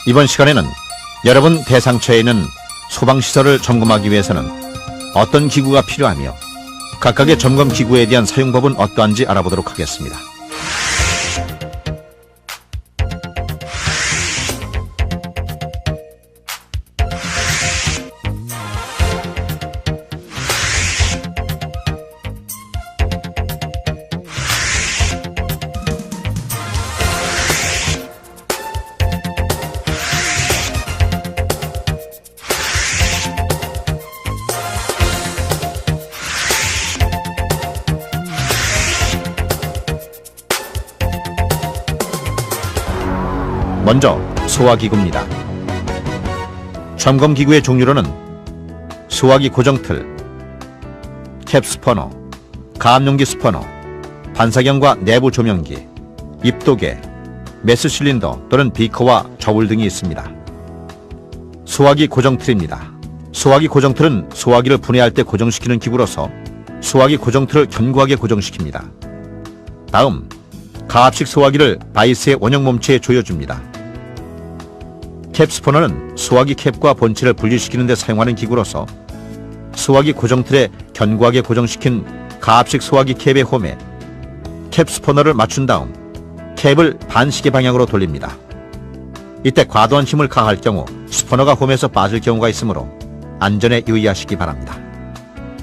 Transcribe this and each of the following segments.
이번 시간에는 여러분 대상처에 있는 소방시설을 점검하기 위해서는 어떤 기구가 필요하며 각각의 점검 기구에 대한 사용법은 어떠한지 알아보도록 하겠습니다. 먼저 소화기구입니다. 점검기구의 종류로는 소화기 고정틀, 캡스퍼너, 가압용기 스퍼너, 반사경과 내부 조명기, 입도계, 메스실린더 또는 비커와 저울 등이 있습니다. 소화기 고정틀입니다. 소화기 고정틀은 소화기를 분해할 때 고정시키는 기구로서 소화기 고정틀을 견고하게 고정시킵니다. 다음, 가압식 소화기를 바이스의 원형 몸체에 조여줍니다. 캡스퍼너는 소화기 캡과 본체를 분리시키는 데 사용하는 기구로서 소화기 고정틀에 견고하게 고정시킨 가압식 소화기 캡의 홈에 캡스퍼너를 맞춘 다음 캡을 반시계 방향으로 돌립니다. 이때 과도한 힘을 가할 경우 스퍼너가 홈에서 빠질 경우가 있으므로 안전에 유의하시기 바랍니다.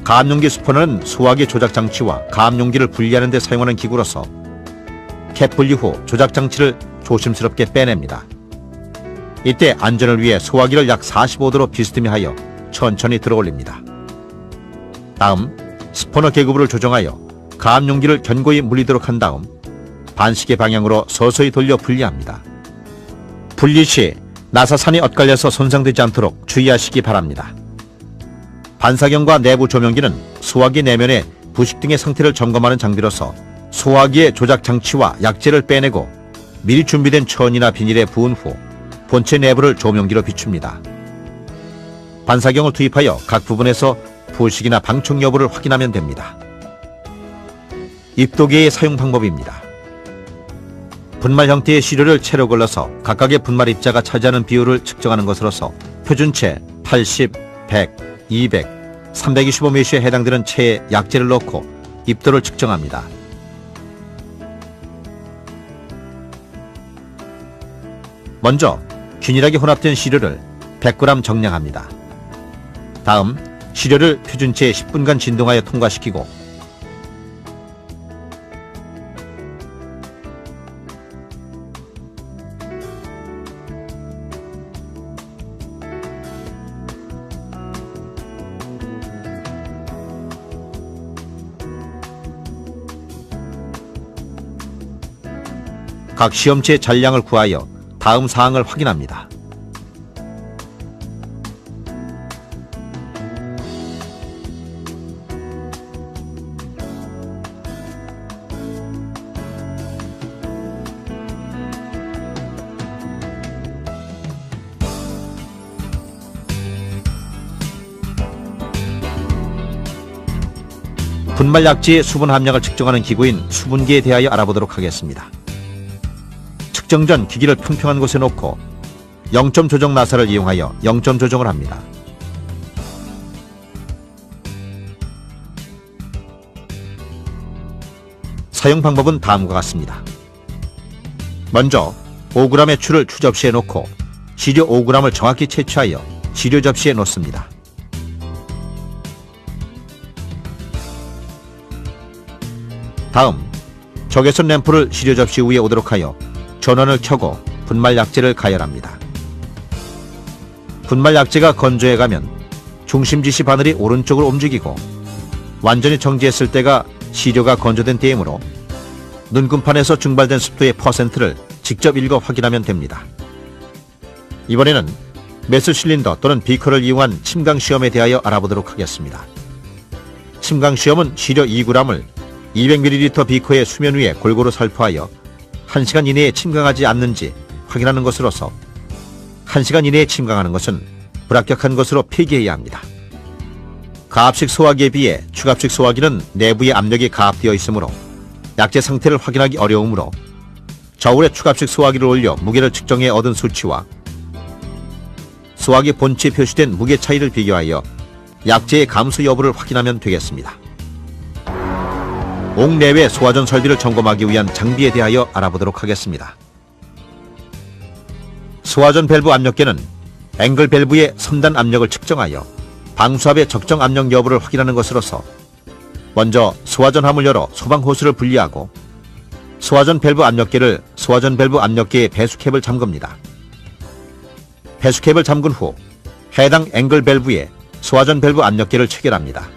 가압용기 스퍼너는 소화기 조작장치와 가압용기를 분리하는 데 사용하는 기구로서 캡 분리 후 조작장치를 조심스럽게 빼냅니다. 이때 안전을 위해 소화기를 약 45도로 비스듬히 하여 천천히 들어올립니다. 다음, 스퍼너 계급을 조정하여 가압용기를 견고히 물리도록 한 다음 반시계 방향으로 서서히 돌려 분리합니다. 분리 시 나사산이 엇갈려서 손상되지 않도록 주의하시기 바랍니다. 반사경과 내부 조명기는 소화기 내면의 부식 등의 상태를 점검하는 장비로서 소화기의 조작장치와 약재를 빼내고 미리 준비된 천이나 비닐에 부은 후 본체 내부를 조명기로 비춥니다. 반사경을 투입하여 각 부분에서 부식이나 방충 여부를 확인하면 됩니다. 입도계의 사용 방법입니다. 분말 형태의 시료를 채로 걸러서 각각의 분말 입자가 차지하는 비율을 측정하는 것으로서 표준체 80, 100, 200, 325메시에 해당되는 체에 약재를 넣고 입도를 측정합니다. 먼저 균일하게 혼합된 시료를 100g 정량합니다. 다음, 시료를 표준체에 10분간 진동하여 통과시키고 각 시험체의 잔량을 구하여 다음 사항을 확인합니다. 분말 약재의 수분 함량을 측정하는 기구인 수분기에 대하여 알아보도록 하겠습니다. 측정 전 기기를 평평한 곳에 놓고 0점 조정 나사를 이용하여 0점 조정을 합니다. 사용 방법은 다음과 같습니다. 먼저 5g의 추를 추 접시에 놓고 시료 5g을 정확히 채취하여 시료 접시에 놓습니다. 다음, 적외선 램프를 시료 접시 위에 오도록 하여 전원을 켜고 분말 약재를 가열합니다. 분말 약재가 건조해가면 중심 지시 바늘이 오른쪽으로 움직이고 완전히 정지했을 때가 시료가 건조된 때이므로 눈금판에서 증발된 습도의 퍼센트를 직접 읽어 확인하면 됩니다. 이번에는 메스실린더 또는 비커를 이용한 침강시험에 대하여 알아보도록 하겠습니다. 침강시험은 시료 2g을 200ml 비커의 수면 위에 골고루 살포하여 1시간 이내에 침강하지 않는지 확인하는 것으로서 1시간 이내에 침강하는 것은 불합격한 것으로 폐기해야 합니다. 가압식 소화기에 비해 축압식 소화기는 내부의 압력이 가압되어 있으므로 약재 상태를 확인하기 어려우므로 저울에 축압식 소화기를 올려 무게를 측정해 얻은 수치와 수화기 본체에 표시된 무게 차이를 비교하여 약재의 감수 여부를 확인하면 되겠습니다. 옥 내외 소화전 설비를 점검하기 위한 장비에 대하여 알아보도록 하겠습니다. 소화전 밸브 압력계는 앵글 밸브의 선단 압력을 측정하여 방수압의 적정 압력 여부를 확인하는 것으로서 먼저 소화전 함을 열어 소방 호스를 분리하고 소화전 밸브 압력계를 소화전 밸브 압력계의 배수캡을 잠급니다. 배수캡을 잠근 후 해당 앵글 밸브에 소화전 밸브 압력계를 체결합니다.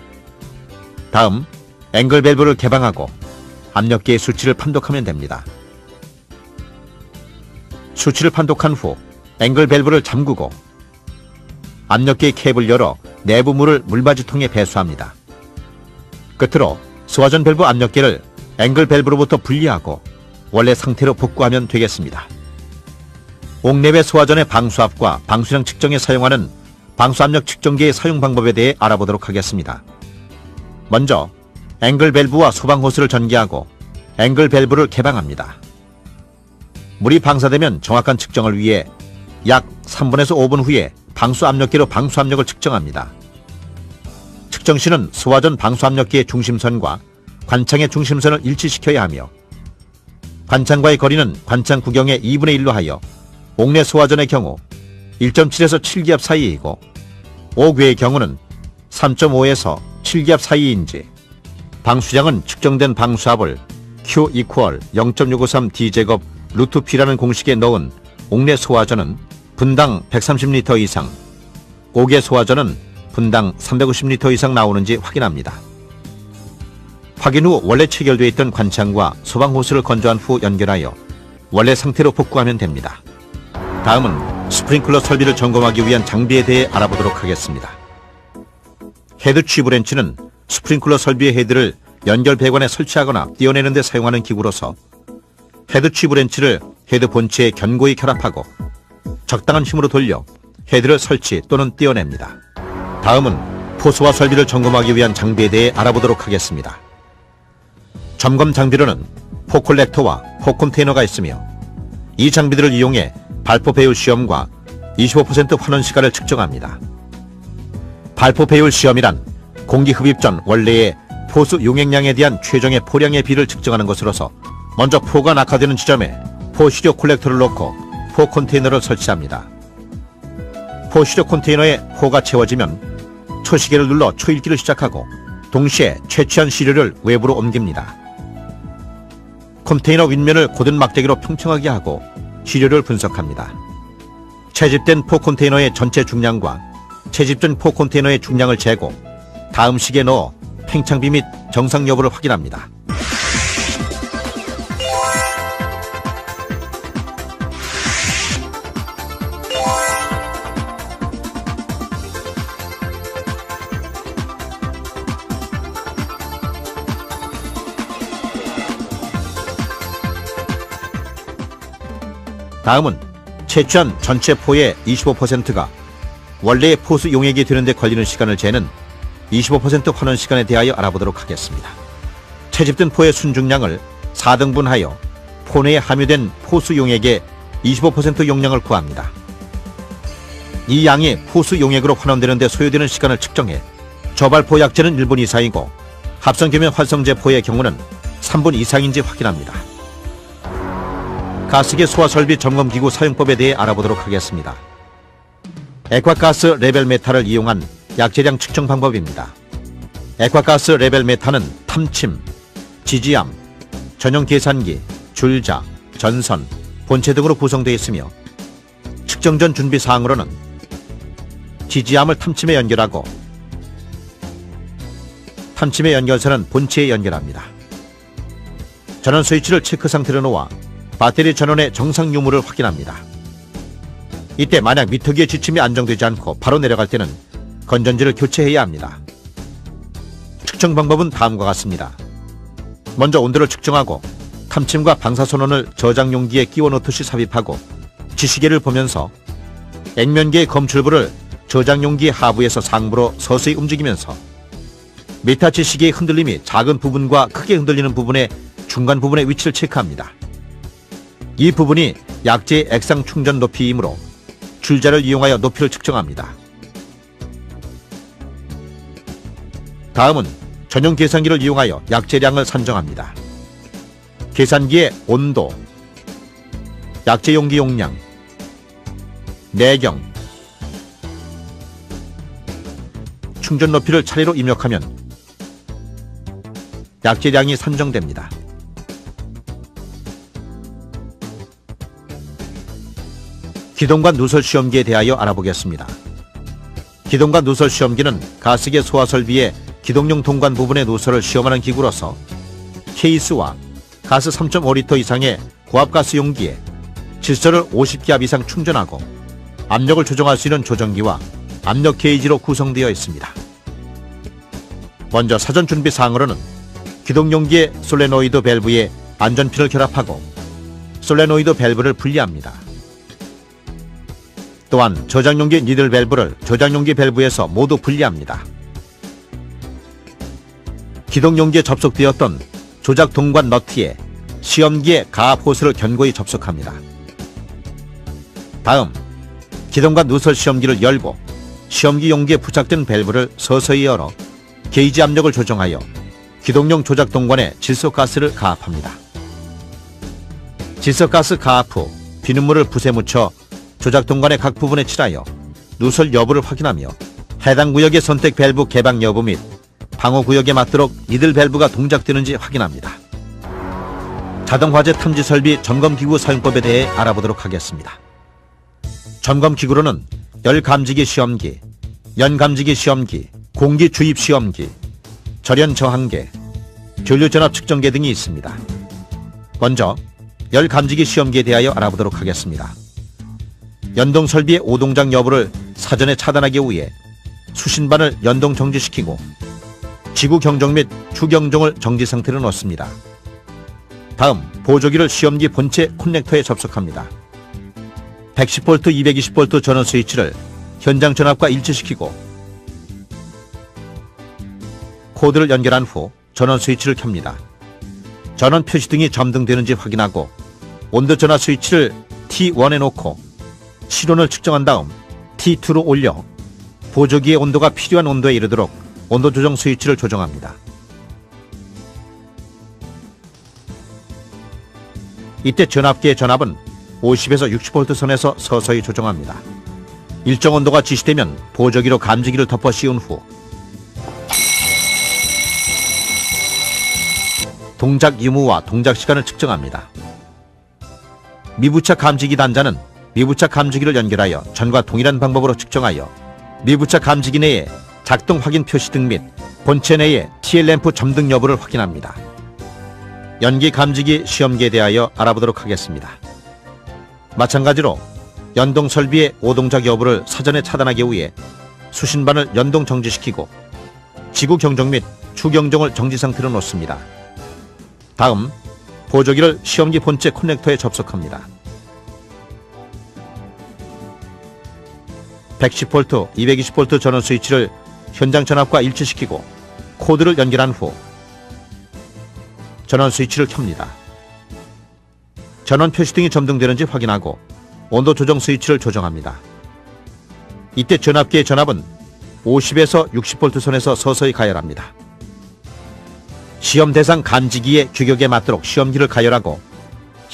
다음 앵글 밸브를 개방하고 압력계의 수치를 판독하면 됩니다. 수치를 판독한 후 앵글 밸브를 잠그고 압력계의 캡을 열어 내부 물을 물받이통에 배수합니다. 끝으로 소화전 밸브 압력계를 앵글 밸브로부터 분리하고 원래 상태로 복구하면 되겠습니다. 옥내외 소화전의 방수압과 방수량 측정에 사용하는 방수압력 측정기의 사용 방법에 대해 알아보도록 하겠습니다. 먼저 앵글 밸브와 소방 호스를 전개하고 앵글 밸브를 개방합니다. 물이 방사되면 정확한 측정을 위해 약 3분에서 5분 후에 방수압력계로 방수압력을 측정합니다. 측정 시는 소화전 방수압력계의 중심선과 관창의 중심선을 일치시켜야 하며 관창과의 거리는 관창 구경의 2분의 1로 하여 옥내 소화전의 경우 1.7에서 7기압 사이이고 옥외의 경우는 3.5에서 7기압 사이인지 방수량은 측정된 방수압을 Q 이퀄 0.653D 제곱 루트 P라는 공식에 넣은 옥내 소화전은 분당 130리터 이상, 옥외 소화전은 분당 350리터 이상 나오는지 확인합니다. 확인 후 원래 체결되어 있던 관창과 소방 호스를 건조한 후 연결하여 원래 상태로 복구하면 됩니다. 다음은 스프링클러 설비를 점검하기 위한 장비에 대해 알아보도록 하겠습니다. 헤드 취브 렌치는 스프링클러 설비의 헤드를 연결 배관에 설치하거나 떼어내는 데 사용하는 기구로서 헤드 취브 렌치를 헤드 본체에 견고히 결합하고 적당한 힘으로 돌려 헤드를 설치 또는 떼어냅니다. 다음은 포스와 설비를 점검하기 위한 장비에 대해 알아보도록 하겠습니다. 점검 장비로는 포 콜렉터와 포 컨테이너가 있으며 이 장비들을 이용해 발포 배율 시험과 25% 환원 시간을 측정합니다. 발포 배율 시험이란 공기 흡입 전 원래의 포수 용액량에 대한 최종의 포량의 비를 측정하는 것으로서 먼저 포가 낙하되는 지점에 포 시료 콜렉터를 놓고 포 컨테이너를 설치합니다. 포 시료 컨테이너에 포가 채워지면 초시계를 눌러 초읽기를 시작하고 동시에 채취한 시료를 외부로 옮깁니다. 컨테이너 윗면을 고든 막대기로 평평하게 하고 시료를 분석합니다. 채집된 포 컨테이너의 전체 중량과 채집된 포 컨테이너의 중량을 재고 다음 식에 넣어 팽창비 및 정상 여부를 확인합니다. 다음은 채취한 전체 포의 25%가 원래의 포수 용액이 되는 데 걸리는 시간을 재는 25% 환원 시간에 대하여 알아보도록 하겠습니다. 채집된 포의 순중량을 4등분하여 포 내에 함유된 포수 용액의 25% 용량을 구합니다. 이 양이 포수 용액으로 환원되는 데 소요되는 시간을 측정해 저발포 약재는 1분 이상이고 합성계면 활성제 포의 경우는 3분 이상인지 확인합니다. 가스계 소화설비 점검기구 사용법에 대해 알아보도록 하겠습니다. 액화가스 레벨 메타를 이용한 약재량 측정 방법입니다. 액화가스 레벨 메타는 탐침, 지지암, 전용 계산기, 줄자, 전선, 본체 등으로 구성되어 있으며 측정 전 준비 사항으로는 지지암을 탐침에 연결하고 탐침의 연결선은 본체에 연결합니다. 전원 스위치를 체크 상태로 놓아 배터리 전원의 정상 유무를 확인합니다. 이때 만약 미터기의 지침이 안정되지 않고 바로 내려갈 때는 건전지를 교체해야 합니다. 측정 방법은 다음과 같습니다. 먼저 온도를 측정하고 탐침과 방사선원을 저장용기에 끼워 놓듯이 삽입하고 지시계를 보면서 액면계의 검출부를 저장용기 하부에서 상부로 서서히 움직이면서 메타 지시계의 흔들림이 작은 부분과 크게 흔들리는 부분의 중간 부분의 위치를 체크합니다. 이 부분이 약재의 액상 충전 높이이므로 줄자를 이용하여 높이를 측정합니다. 다음은 전용 계산기를 이용하여 약재량을 산정합니다. 계산기의 온도, 약재 용기 용량, 내경, 충전 높이를 차례로 입력하면 약재량이 산정됩니다. 기동관 누설 시험기에 대하여 알아보겠습니다. 기동관 누설 시험기는 가스계 소화 설비의 기동용 동관 부분의 누설을 시험하는 기구로서 케이스와 가스 3.5리터 이상의 고압가스 용기에 질소를 50기압 이상 충전하고 압력을 조정할 수 있는 조정기와 압력 게이지로 구성되어 있습니다. 먼저 사전 준비 사항으로는 기동용기의 솔레노이드 밸브에 안전핀을 결합하고 솔레노이드 밸브를 분리합니다. 또한 저장용기 니들 밸브를 저장용기 밸브에서 모두 분리합니다. 기동용기에 접속되었던 조작 동관 너트에 시험기의 가압 호스를 견고히 접속합니다. 다음 기동관 누설 시험기를 열고 시험기 용기에 부착된 밸브를 서서히 열어 게이지 압력을 조정하여 기동용 조작 동관에 질소가스를 가압합니다. 질소가스 가압 후 비눗물을 붓에 묻혀 조작 동관의 각 부분에 칠하여 누설 여부를 확인하며 해당 구역의 선택 밸브 개방 여부 및 방호 구역에 맞도록 니들 밸브가 동작되는지 확인합니다. 자동화재 탐지 설비 점검기구 사용법에 대해 알아보도록 하겠습니다. 점검기구로는 열감지기 시험기, 연감지기 시험기, 공기 주입 시험기, 절연 저항계, 전류전압 측정계 등이 있습니다. 먼저 열감지기 시험기에 대하여 알아보도록 하겠습니다. 연동 설비의 오동작 여부를 사전에 차단하기 위해 수신반을 연동 정지시키고 지구 경종 및 추경종을 정지 상태로 놓습니다. 다음 보조기를 시험기 본체 커넥터에 접속합니다. 110V, 220V 전원 스위치를 현장 전압과 일치시키고 코드를 연결한 후 전원 스위치를 켭니다. 전원 표시등이 점등되는지 확인하고 온도 전화 스위치를 T1에 놓고 실온을 측정한 다음 T2로 올려 보조기의 온도가 필요한 온도에 이르도록 온도 조정 스위치를 조정합니다. 이때 전압기의 전압은 50에서 60V 선에서 서서히 조정합니다. 일정 온도가 지시되면 보조기로 감지기를 덮어 씌운 후 동작 유무와 동작 시간을 측정합니다. 미부착 감지기 단자는 미부착 감지기를 연결하여 전과 동일한 방법으로 측정하여 미부착 감지기 내에 작동 확인 표시등 및 본체 내의 TL램프 점등 여부를 확인합니다. 연기 감지기 시험기에 대하여 알아보도록 하겠습니다. 마찬가지로 연동 설비의 오동작 여부를 사전에 차단하기 위해 수신반을 연동 정지시키고 지구 경종 및 추경종을 정지 상태로 놓습니다. 다음 보조기를 시험기 본체 커넥터에 접속합니다. 110V, 220V 전원 스위치를 현장 전압과 일치시키고 코드를 연결한 후 전원 스위치를 켭니다. 전원 표시등이 점등되는지 확인하고 온도 조정 스위치를 조정합니다. 이때 전압기의 전압은 50에서 60V 선에서 서서히 가열합니다. 시험 대상 감지기의 규격에 맞도록 시험기를 가열하고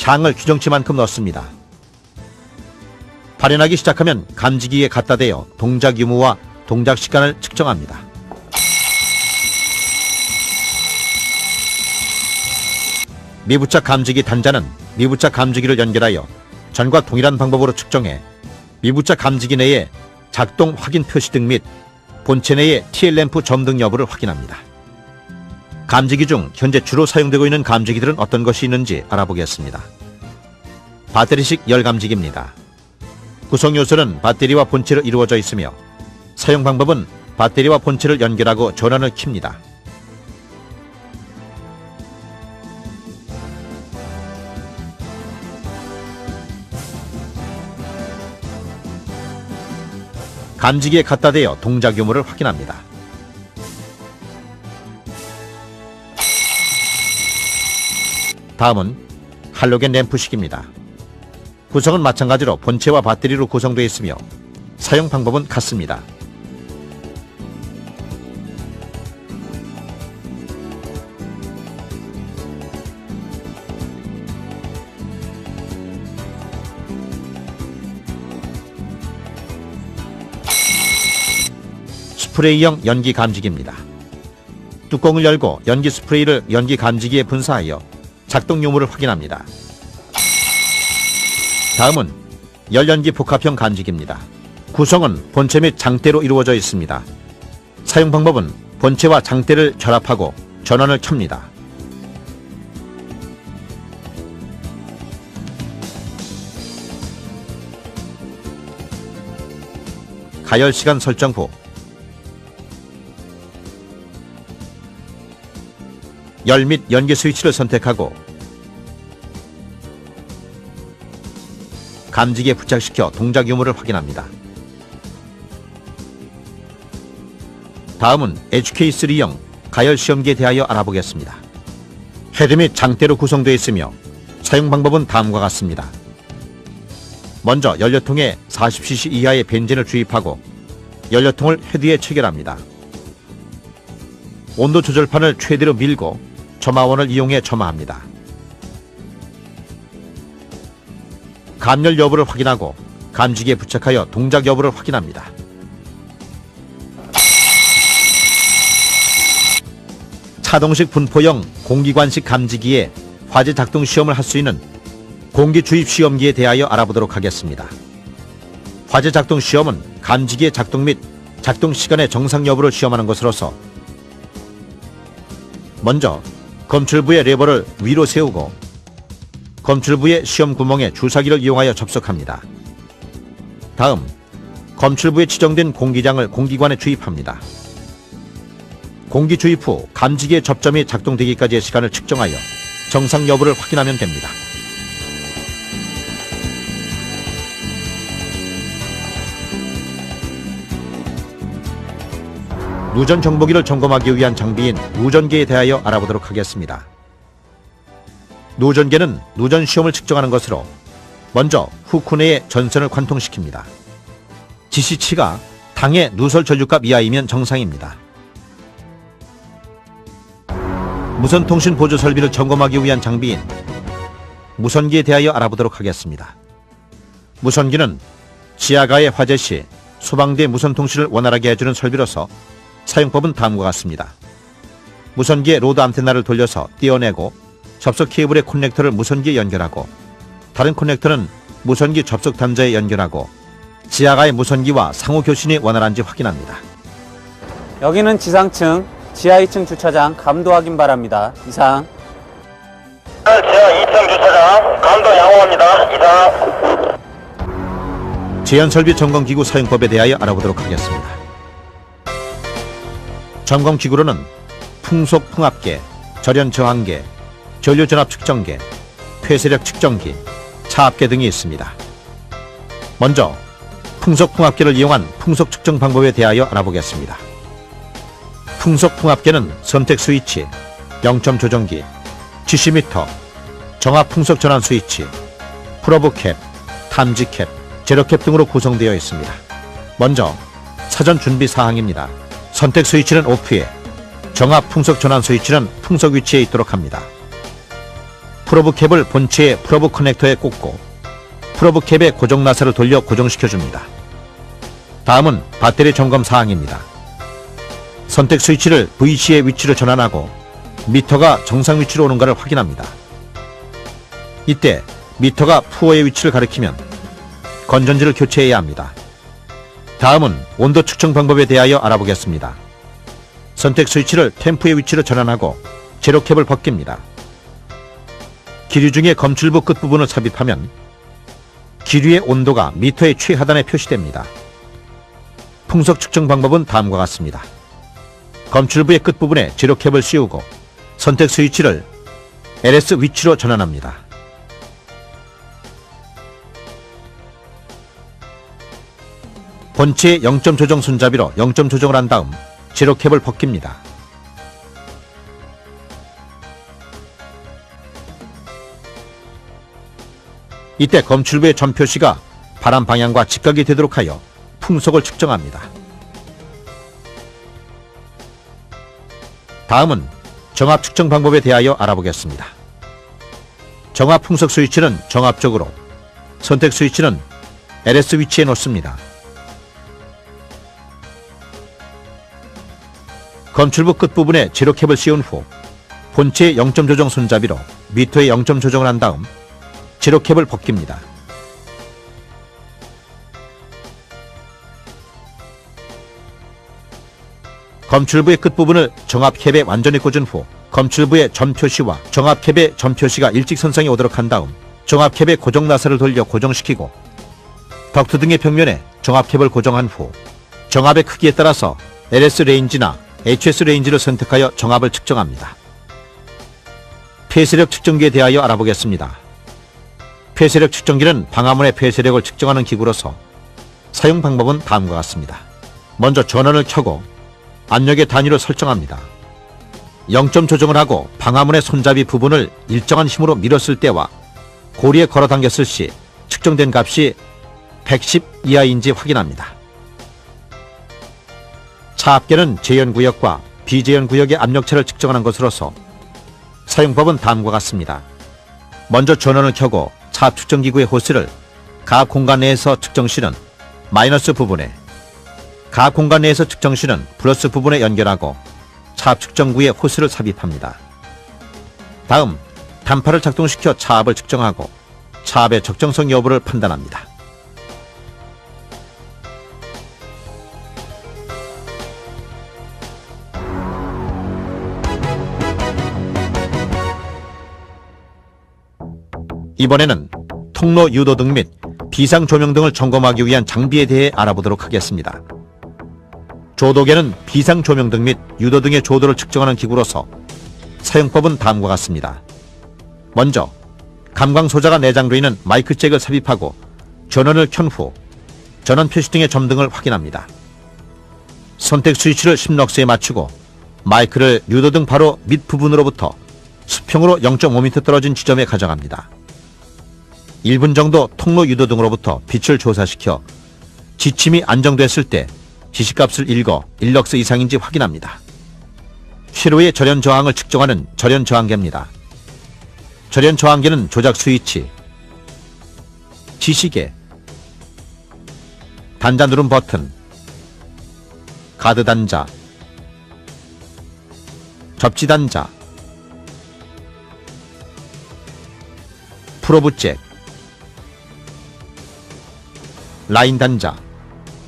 향을 규정치만큼 넣습니다. 발연하기 시작하면 감지기에 갖다 대어 동작 유무와 동작 시간을 측정합니다. 미부착 감지기 단자는 미부착 감지기를 연결하여 전과 동일한 방법으로 측정해 미부착 감지기 내의 작동 확인 표시등 및 본체 내의 TL램프 점등 여부를 확인합니다. 감지기 중 현재 주로 사용되고 있는 감지기들은 어떤 것이 있는지 알아보겠습니다. 배터리식 열감지기입니다. 구성 요소는 배터리와 본체로 이루어져 있으며 사용 방법은 배터리와 본체를 연결하고 전원을 켭니다. 감지기에 갖다 대어 동작 유무를 확인합니다. 다음은 할로겐 램프식입니다. 구성은 마찬가지로 본체와 배터리로 구성되어 있으며 사용 방법은 같습니다. 스프레이형 연기 감지기입니다. 뚜껑을 열고 연기 스프레이를 연기 감지기에 분사하여 작동 유무를 확인합니다. 다음은 열연기 복합형 감지기입니다. 구성은 본체 및 장대로 이루어져 있습니다. 사용 방법은 본체와 장대를 결합하고 전원을 켭니다. 가열 시간 설정 후 열 및 연기 스위치를 선택하고 감지기에 부착시켜 동작 유무를 확인합니다. 다음은 HK3형 가열 시험기에 대하여 알아보겠습니다. 헤드 및 장대로 구성되어 있으며 사용 방법은 다음과 같습니다. 먼저 연료통에 40cc 이하의 벤젠을 주입하고 연료통을 헤드에 체결합니다. 온도 조절판을 최대로 밀고 점화원을 이용해 점화합니다. 감열 여부를 확인하고 감지기에 부착하여 동작 여부를 확인합니다. 차동식 분포형 공기관식 감지기에 화재 작동 시험을 할 수 있는 공기 주입 시험기에 대하여 알아보도록 하겠습니다. 화재 작동 시험은 감지기의 작동 및 작동 시간의 정상 여부를 시험하는 것으로서 먼저 검출부의 레버를 위로 세우고 검출부의 시험 구멍에 주사기를 이용하여 접속합니다. 다음 검출부에 지정된 공기장을 공기관에 주입합니다. 공기 주입 후 감지기의 접점이 작동되기까지의 시간을 측정하여 정상 여부를 확인하면 됩니다. 누전 정보기를 점검하기 위한 장비인 누전계에 대하여 알아보도록 하겠습니다. 누전계는 누전 시험을 측정하는 것으로 먼저 후크 내에 전선을 관통시킵니다. 지시치가 당해 누설 전류값 이하이면 정상입니다. 무선통신 보조 설비를 점검하기 위한 장비인 무선기에 대하여 알아보도록 하겠습니다. 무선기는 지하가의 화재 시 소방대 무선통신을 원활하게 해주는 설비로서 사용법은 다음과 같습니다. 무선기의 로드 안테나를 돌려서 떼어내고 접속 케이블의 커넥터를 무선기에 연결하고 다른 커넥터는 무선기 접속 단자에 연결하고 지하가의 무선기와 상호 교신이 원활한지 확인합니다. 여기는 지상층, 지하 2층 주차장 감도 확인 바랍니다. 이상. 지하 2층 주차장 감도 양호합니다. 이상. 제연설비 점검기구 사용법에 대하여 알아보도록 하겠습니다. 점검기구로는 풍속 풍압계, 절연 저항계, 전류 전압 측정계, 폐쇄력 측정기, 차압계 등이 있습니다. 먼저 풍속 풍압계를 이용한 풍속 측정 방법에 대하여 알아보겠습니다. 풍속 풍압계는 선택 스위치, 0점 조정기, GC미터, 정압 풍속 전환 스위치, 프로브 캡, 탐지 캡, 제로 캡 등으로 구성되어 있습니다. 먼저 사전 준비 사항입니다. 선택 스위치는 오프에, 정압 풍속 전환 스위치는 풍속 위치에 있도록 합니다. 프로브 캡을 본체의 프로브 커넥터에 꽂고 프로브 캡의 고정 나사를 돌려 고정시켜줍니다. 다음은 배터리 점검 사항입니다. 선택 스위치를 VC의 위치로 전환하고 미터가 정상 위치로 오는가를 확인합니다. 이때 미터가 푸어의 위치를 가리키면 건전지를 교체해야 합니다. 다음은 온도 측정 방법에 대하여 알아보겠습니다. 선택 스위치를 템프의 위치로 전환하고 제로캡을 벗깁니다. 기류 중에 검출부 끝부분을 삽입하면 기류의 온도가 미터의 최하단에 표시됩니다. 풍속 측정 방법은 다음과 같습니다. 검출부의 끝부분에 제로캡을 씌우고 선택 스위치를 LS 위치로 전환합니다. 본체의 0점 조정 손잡이로 0점 조정을 한 다음 제로캡을 벗깁니다. 이때 검출부의 전표시가 바람 방향과 직각이 되도록 하여 풍속을 측정합니다. 다음은 정압 측정 방법에 대하여 알아보겠습니다. 정압 풍속 스위치는 정압적으로, 선택 스위치는 LS 위치에 놓습니다. 검출부 끝부분에 제로캡을 씌운 후 본체의 0점 조정 손잡이로 미터의 0점 조정을 한 다음 제로캡을 벗깁니다. 검출부의 끝부분을 정압캡에 완전히 꽂은 후 검출부의 전표시와 정압캡의 전표시가 일직선상에 오도록 한 다음 정압캡의 고정 나사를 돌려 고정시키고 덕트 등의 평면에 정압캡을 고정한 후 정압의 크기에 따라서 LS 레인지나 HS 레인지를 선택하여 정압을 측정합니다. 폐쇄력 측정기에 대하여 알아보겠습니다. 폐쇄력 측정기는 방화문의 폐쇄력을 측정하는 기구로서 사용 방법은 다음과 같습니다. 먼저 전원을 켜고 압력의 단위를 설정합니다. 0점 조정을 하고 방화문의 손잡이 부분을 일정한 힘으로 밀었을 때와 고리에 걸어 당겼을 시 측정된 값이 110 이하인지 확인합니다. 차압계는 재연구역과 비재연구역의 압력차를 측정하는 것으로서 사용법은 다음과 같습니다. 먼저 전원을 켜고 차압 측정기구의 호스를 가압 공간 내에서 측정 시는 마이너스 부분에, 가압 공간 내에서 측정 시는 플러스 부분에 연결하고 차압 측정구에 호스를 삽입합니다. 다음 단파를 작동시켜 차압을 측정하고 차압의 적정성 여부를 판단합니다. 이번에는 통로 유도등 및 비상 조명 등을 점검하기 위한 장비에 대해 알아보도록 하겠습니다. 조도계는 비상 조명등 및 유도등의 조도를 측정하는 기구로서 사용법은 다음과 같습니다. 먼저 감광소자가 내장되어 있는 마이크 잭을 삽입하고 전원을 켠 후 전원 표시 등의 점등을 확인합니다. 선택 스위치를 10럭스에 맞추고 마이크를 유도등 바로 밑부분으로부터 수평으로 0.5m 떨어진 지점에 가져갑니다. 1분 정도 통로 유도등으로부터 빛을 조사시켜 지침이 안정됐을 때 지시값을 읽어 1럭스 이상인지 확인합니다. 회로의 절연 저항을 측정하는 절연 저항계입니다. 절연 저항계는 조작 스위치, 지시계, 단자 누름 버튼, 가드 단자, 접지 단자, 프로브 잭, 라인 단자,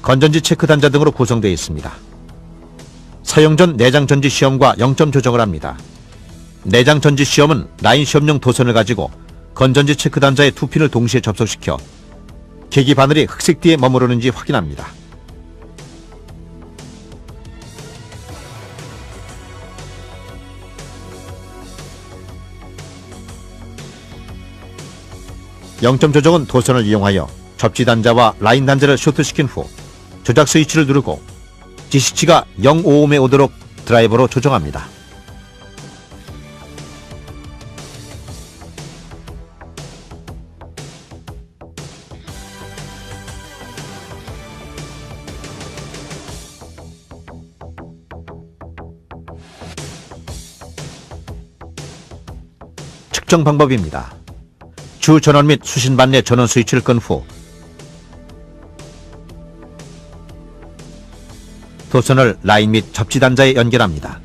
건전지 체크 단자 등으로 구성되어 있습니다. 사용 전 내장 전지 시험과 0점 조정을 합니다. 내장 전지 시험은 라인 시험용 도선을 가지고 건전지 체크 단자의 두 핀을 동시에 접속시켜 계기 바늘이 흑색띠에 머무르는지 확인합니다. 영점 조정은 도선을 이용하여 접지 단자와 라인 단자를 쇼트시킨 후 조작 스위치를 누르고 지시치가 0오음에 오도록 드라이버로 조정합니다. 측정 방법입니다. 주 전원 및 수신반 내 전원 스위치를 끈 후 도선을 라인 및 접지 단자에 연결합니다.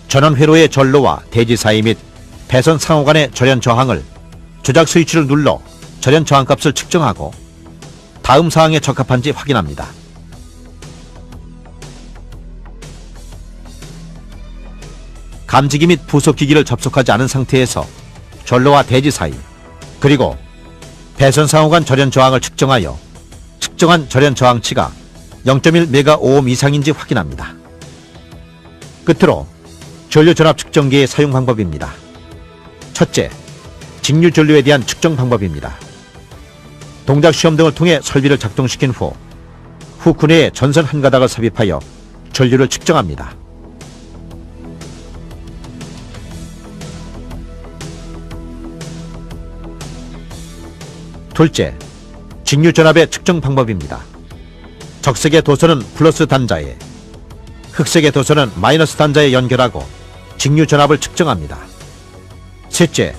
전원 회로의 전로와 대지 사이 및 배선 상호 간의 절연 저항을 조작 스위치를 눌러 절연 저항값을 측정하고 다음 사항에 적합한지 확인합니다. 감지기 및 부속기기를 접속하지 않은 상태에서 전로와 대지 사이 그리고 배선 상호 간 절연 저항을 측정하여 측정한 절연 저항치가 0.1메가오hm 이상인지 확인합니다. 끝으로 전류 전압 측정기의 사용 방법입니다. 첫째, 직류 전류에 대한 측정 방법입니다. 동작 시험 등을 통해 설비를 작동시킨 후 후크 내에 전선 한 가닥을 삽입하여 전류를 측정합니다. 둘째, 직류전압의 측정 방법입니다. 적색의 도선은 플러스 단자에, 흑색의 도선은 마이너스 단자에 연결하고 직류전압을 측정합니다. 셋째,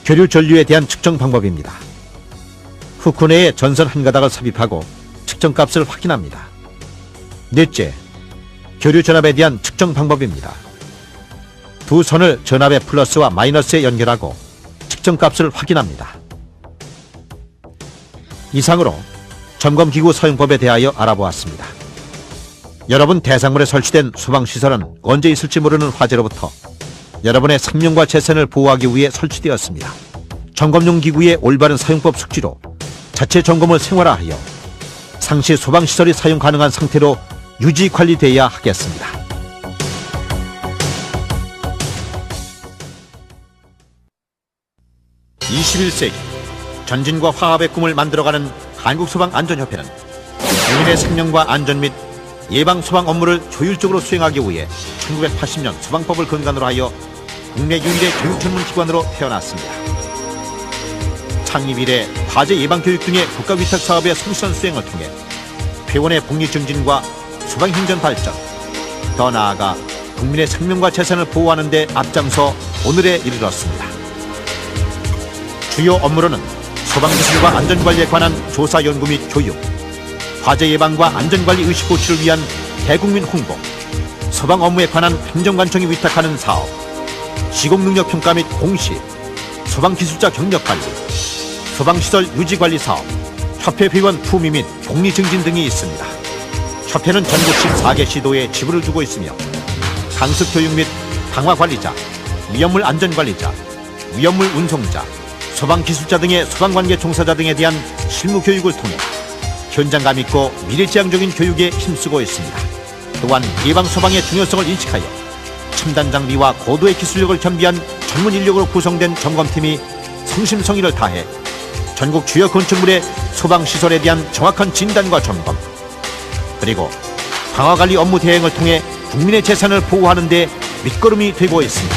교류 전류에 대한 측정 방법입니다. 후크 내에 전선 한 가닥을 삽입하고 측정값을 확인합니다. 넷째, 교류 전압에 대한 측정 방법입니다. 두 선을 전압의 플러스와 마이너스에 연결하고 측정값을 확인합니다. 이상으로 점검기구 사용법에 대하여 알아보았습니다. 여러분 대상물에 설치된 소방시설은 언제 있을지 모르는 화재로부터 여러분의 생명과 재산을 보호하기 위해 설치되었습니다. 점검용 기구의 올바른 사용법 숙지로 자체 점검을 생활화하여 상시 소방시설이 사용 가능한 상태로 유지 관리되어야 하겠습니다. (21세기) 전진과 화합의 꿈을 만들어가는 한국소방안전협회는 국민의 생명과 안전 및 예방소방 업무를 효율적으로 수행하기 위해 1980년 소방법을 근간으로 하여 국내 유일의 교육 전문 기관으로 태어났습니다. 창립 이래 화재 예방 교육 등의 국가위탁 사업의 성실한 수행을 통해 회원의 복리 증진과 소방 행정 발전, 더 나아가 국민의 생명과 재산을 보호하는 데 앞장서 오늘에 이르렀습니다. 주요 업무로는 소방기술과 안전관리에 관한 조사 연구 및 교육, 화재 예방과 안전관리 의식 고취를 위한 대국민 홍보, 소방 업무에 관한 행정관청이 위탁하는 사업, 시공능력평가 및 공시, 소방기술자 경력관리, 소방시설 유지관리 사업, 협회 회원 품위 및 복리 증진 등이 있습니다. 협회는 전국식 4개 시도에 지부를 두고 있으며 강습교육 및 방화관리자, 위험물 안전관리자, 위험물 운송자, 소방기술자 등의 소방관계 종사자 등에 대한 실무교육을 통해 현장감 있고 미래지향적인 교육에 힘쓰고 있습니다. 또한 예방소방의 중요성을 인식하여 첨단 장비와 고도의 기술력을 겸비한 전문 인력으로 구성된 점검팀이 성심성의를 다해 전국 주요 건축물의 소방시설에 대한 정확한 진단과 점검, 그리고 방화관리 업무 대행을 통해 국민의 재산을 보호하는 데 밑거름이 되고 있습니다.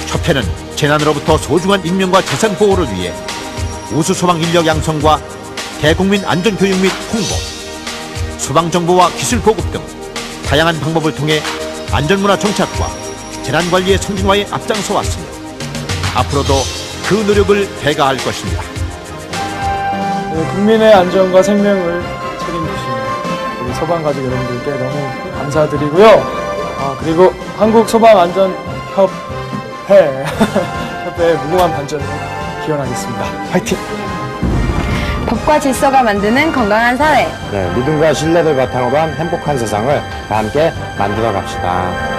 협회는 재난으로부터 소중한 인명과 재산 보호를 위해 우수 소방 인력 양성과 대국민 안전교육 및 홍보, 소방정보와 기술 보급 등 다양한 방법을 통해 안전문화 정착과 재난관리의 선진화에 앞장서 왔으며 앞으로도 그 노력을 다할 것입니다. 국민의 안전과 생명을 책임지시는 우리 소방가족 여러분들께 너무 감사드리고요. 그리고 한국소방안전협회의 무궁한 발전을 기원하겠습니다. 화이팅! 법과 질서가 만드는 건강한 사회. 네, 믿음과 신뢰를 바탕으로 한 행복한 세상을 다 함께 만들어 갑시다.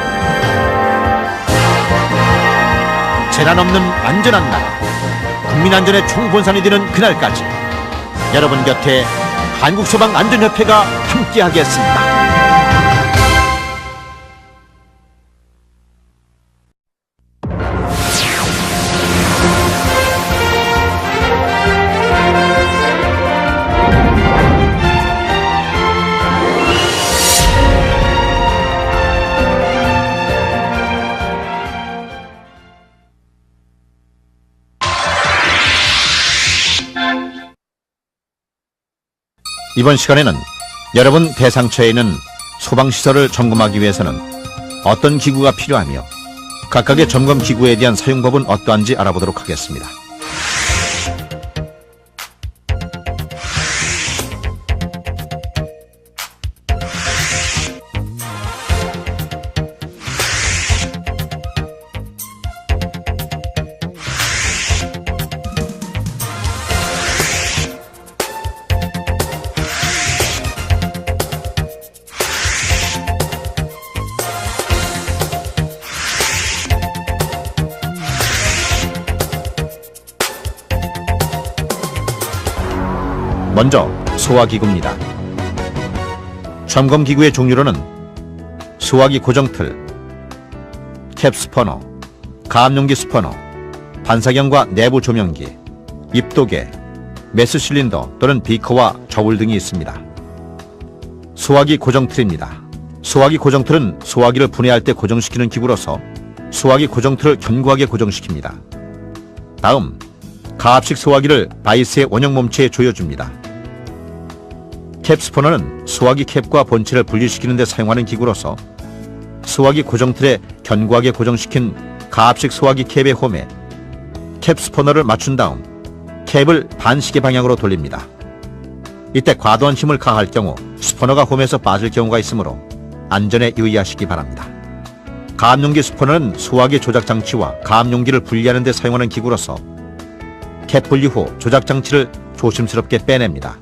재난 없는 안전한 나라, 국민 안전의 총본산이 되는 그날까지 여러분 곁에 한국소방안전협회가 함께하겠습니다. 이번 시간에는 여러분 대상처에 있는 소방시설을 점검하기 위해서는 어떤 기구가 필요하며 각각의 점검 기구에 대한 사용법은 어떠한지 알아보도록 하겠습니다. 먼저 소화기구입니다. 점검기구의 종류로는 소화기 고정틀, 캡 스퍼너, 가압용기 스퍼너, 반사경과 내부 조명기, 입도계, 메스 실린더 또는 비커와 저울 등이 있습니다. 소화기 고정틀입니다. 소화기 고정틀은 소화기를 분해할 때 고정시키는 기구로서 소화기 고정틀을 견고하게 고정시킵니다. 다음, 가압식 소화기를 바이스의 원형 몸체에 조여줍니다. 캡 스포너는 소화기 캡과 본체를 분리시키는 데 사용하는 기구로서 소화기 고정틀에 견고하게 고정시킨 가압식 소화기 캡의 홈에 캡 스포너를 맞춘 다음 캡을 반시계 방향으로 돌립니다. 이때 과도한 힘을 가할 경우 스포너가 홈에서 빠질 경우가 있으므로 안전에 유의하시기 바랍니다. 가압용기 스포너는 소화기 조작 장치와 가압용기를 분리하는 데 사용하는 기구로서 캡 분리 후 조작 장치를 조심스럽게 빼냅니다.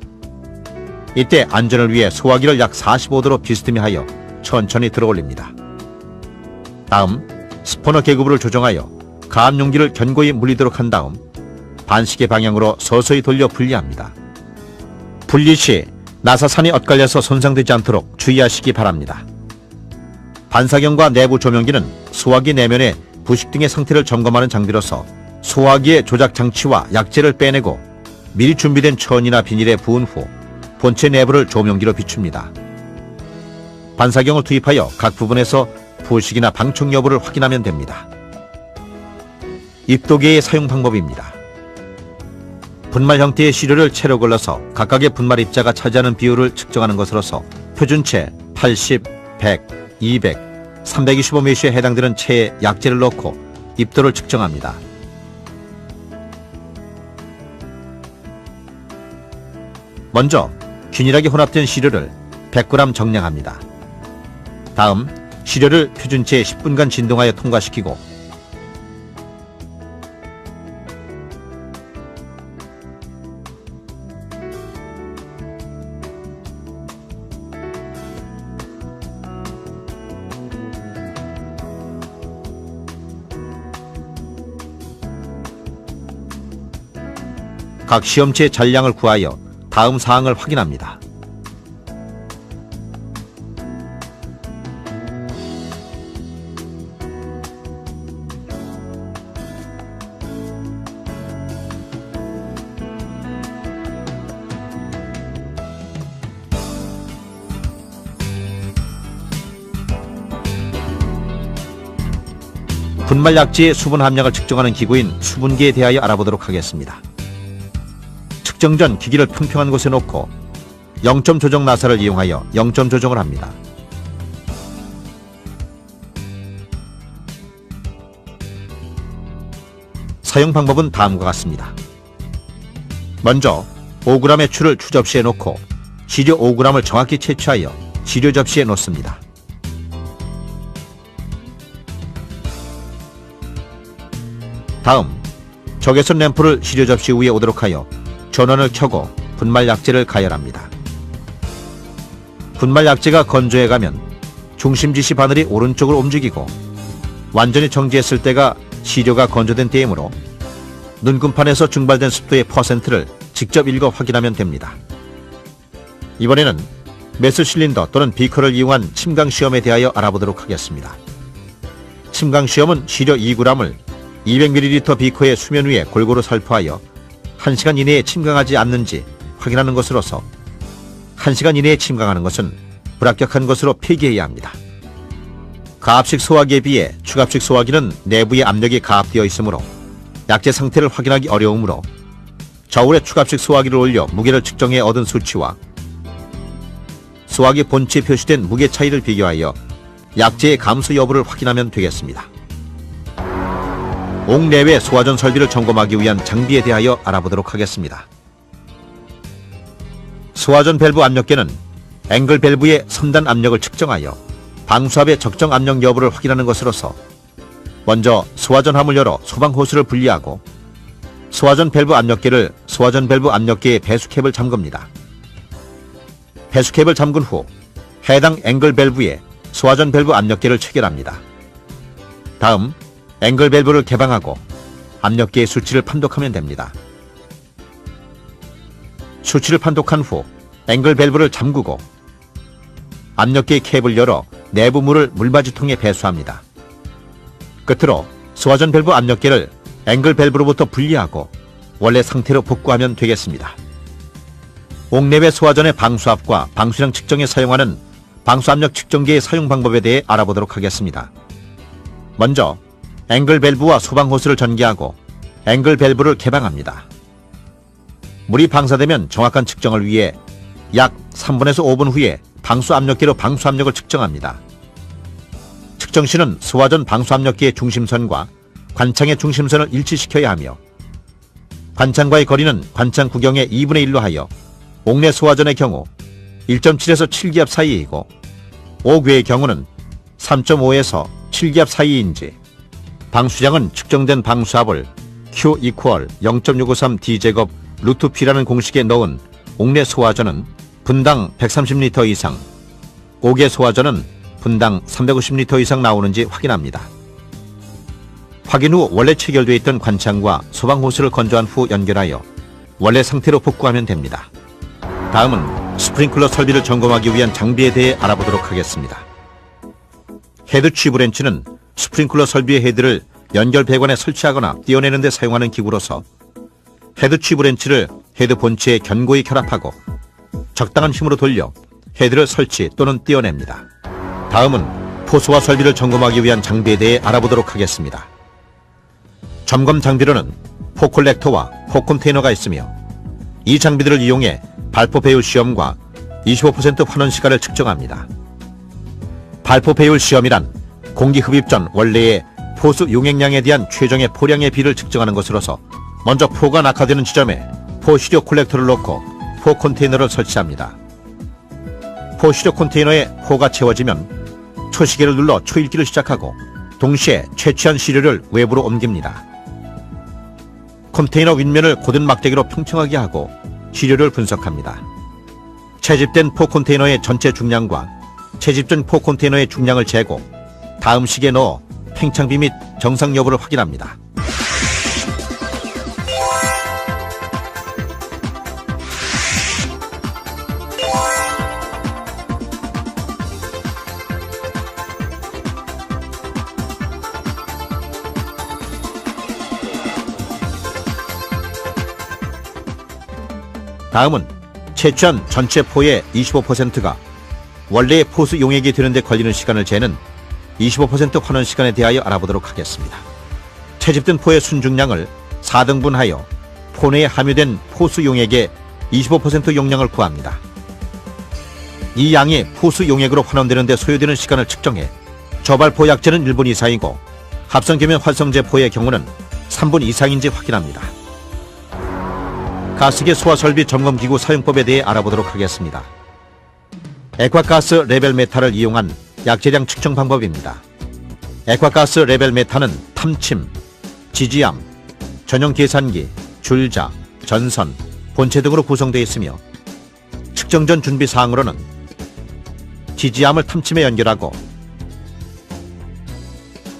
이때 안전을 위해 소화기를 약 45도로 비스듬히 하여 천천히 들어올립니다. 다음 스포너 계급을 조정하여 가압용기를 견고히 물리도록 한 다음 반시계 방향으로 서서히 돌려 분리합니다. 분리 시 나사산이 엇갈려서 손상되지 않도록 주의하시기 바랍니다. 반사경과 내부 조명기는 소화기 내면의 부식 등의 상태를 점검하는 장비로서 소화기의 조작 장치와 약재를 빼내고 미리 준비된 천이나 비닐에 부은 후 본체 내부를 조명기로 비춥니다. 반사경을 투입하여 각 부분에서 부식이나 방충 여부를 확인하면 됩니다. 입도계의 사용 방법입니다. 분말 형태의 시료를 채로 걸러서 각각의 분말 입자가 차지하는 비율을 측정하는 것으로서 표준체 80, 100, 200, 325mg에 해당되는 체에 약재를 넣고 입도를 측정합니다. 먼저 균일하게 혼합된 시료를 100g 정량합니다. 다음 시료를 표준체에 10분간 진동하여 통과시키고 각 시험체의 잔량을 구하여 다음 사항을 확인합니다. 분말 약재의 수분 함량을 측정하는 기구인 수분기에 대하여 알아보도록 하겠습니다. 측정 전 기기를 평평한 곳에 놓고 0점 조정 나사를 이용하여 0점 조정을 합니다. 사용 방법은 다음과 같습니다. 먼저 5g의 추를 추접시에 놓고 시료 5g을 정확히 채취하여 시료 접시에 놓습니다. 다음 적외선 램프를 시료 접시 위에 오도록 하여 전원을 켜고 분말 약재를 가열합니다. 분말 약재가 건조해가면 중심 지시 바늘이 오른쪽으로 움직이고 완전히 정지했을 때가 시료가 건조된 때이므로 눈금판에서 증발된 습도의 퍼센트를 직접 읽어 확인하면 됩니다. 이번에는 메스 실린더 또는 비커를 이용한 침강 시험에 대하여 알아보도록 하겠습니다. 침강 시험은 시료 2g을 200ml 비커의 수면 위에 골고루 살포하여 1시간 이내에 침강하지 않는지 확인하는 것으로서 1시간 이내에 침강하는 것은 불합격한 것으로 폐기해야 합니다. 가압식 소화기에 비해 축압식 소화기는 내부의 압력이 가압되어 있으므로 약재 상태를 확인하기 어려우므로 저울에 축압식 소화기를 올려 무게를 측정해 얻은 수치와 소화기 본체에 표시된 무게 차이를 비교하여 약재의 감소 여부를 확인하면 되겠습니다. 옥 내외 소화전 설비를 점검하기 위한 장비에 대하여 알아보도록 하겠습니다. 소화전 밸브 압력계는 앵글 밸브의 선단 압력을 측정하여 방수압의 적정 압력 여부를 확인하는 것으로서 먼저 소화전 함을 열어 소방 호스를 분리하고 소화전 밸브 압력계를 소화전 밸브 압력계의 배수캡을 잠급니다. 배수캡을 잠근 후 해당 앵글 밸브에 소화전 밸브 압력계를 체결합니다. 다음 앵글 밸브를 개방하고 압력계의 수치를 판독하면 됩니다. 수치를 판독한 후 앵글 밸브를 잠그고 압력계의 캡을 열어 내부 물을 물받이통에 배수합니다. 끝으로 소화전 밸브 압력계를 앵글 밸브로부터 분리하고 원래 상태로 복구하면 되겠습니다. 옥내외 소화전의 방수압과 방수량 측정에 사용하는 방수압력 측정기의 사용 방법에 대해 알아보도록 하겠습니다. 먼저 앵글 밸브와 소방 호스를 전개하고 앵글 밸브를 개방합니다. 물이 방사되면 정확한 측정을 위해 약 3분에서 5분 후에 방수 압력계로 방수 압력을 측정합니다. 측정 시는 소화전 방수 압력계의 중심선과 관창의 중심선을 일치시켜야 하며 관창과의 거리는 관창 구경의 2분의 1로 하여 옥내 소화전의 경우 1.7에서 7기압 사이이고 옥외의 경우는 3.5에서 7기압 사이인지 방수량은 측정된 방수압을 Q 이퀄 0.653D 제곱 루트 P라는 공식에 넣은 옥내 소화전은 분당 130리터 이상, 옥외 소화전은 분당 350리터 이상 나오는지 확인합니다. 확인 후 원래 체결되어 있던 관창과 소방호스를 건조한 후 연결하여 원래 상태로 복구하면 됩니다. 다음은 스프링클러 설비를 점검하기 위한 장비에 대해 알아보도록 하겠습니다. 헤드 취브렌치는 스프링클러 설비의 헤드를 연결 배관에 설치하거나 떼어내는 데 사용하는 기구로서 헤드 취브렌치를 헤드 본체에 견고히 결합하고 적당한 힘으로 돌려 헤드를 설치 또는 떼어냅니다. 다음은 포수와 설비를 점검하기 위한 장비에 대해 알아보도록 하겠습니다. 점검 장비로는 포 콜렉터와 포 컨테이너가 있으며 이 장비들을 이용해 발포 배율 시험과 25% 환원 시간을 측정합니다. 발포 배율 시험이란 공기 흡입 전 원래의 포수 용액량에 대한 최종의 포량의 비를 측정하는 것으로서 먼저 포가 낙하되는 지점에 포 시료 콜렉터를 놓고 포 컨테이너를 설치합니다. 포 시료 컨테이너에 포가 채워지면 초시계를 눌러 초읽기를 시작하고 동시에 채취한 시료를 외부로 옮깁니다. 컨테이너 윗면을 고든 막대기로 평평하게 하고 시료를 분석합니다. 채집된 포 컨테이너의 전체 중량과 채집 전 포 컨테이너의 중량을 재고 다음 시계에 넣어 팽창비 및 정상 여부를 확인합니다. 다음은 채취한 전체 포의 25%가 원래의 포수 용액이 되는데 걸리는 시간을 재는 25% 환원 시간에 대하여 알아보도록 하겠습니다. 채집된 포의 순중량을 4등분하여 포 내에 함유된 포수 용액의 25% 용량을 구합니다. 이 양이 포수 용액으로 환원되는 데 소요되는 시간을 측정해 저발포 약제는 1분 이상이고 합성계면 활성제 포의 경우는 3분 이상인지 확인합니다. 가스계 소화설비 점검기구 사용법에 대해 알아보도록 하겠습니다. 액화가스 레벨 메타를 이용한 약재량 측정 방법입니다. 액화가스 레벨 메타는 탐침, 지지암, 전용 계산기, 줄자, 전선, 본체 등으로 구성되어 있으며 측정 전 준비 사항으로는 지지암을 탐침에 연결하고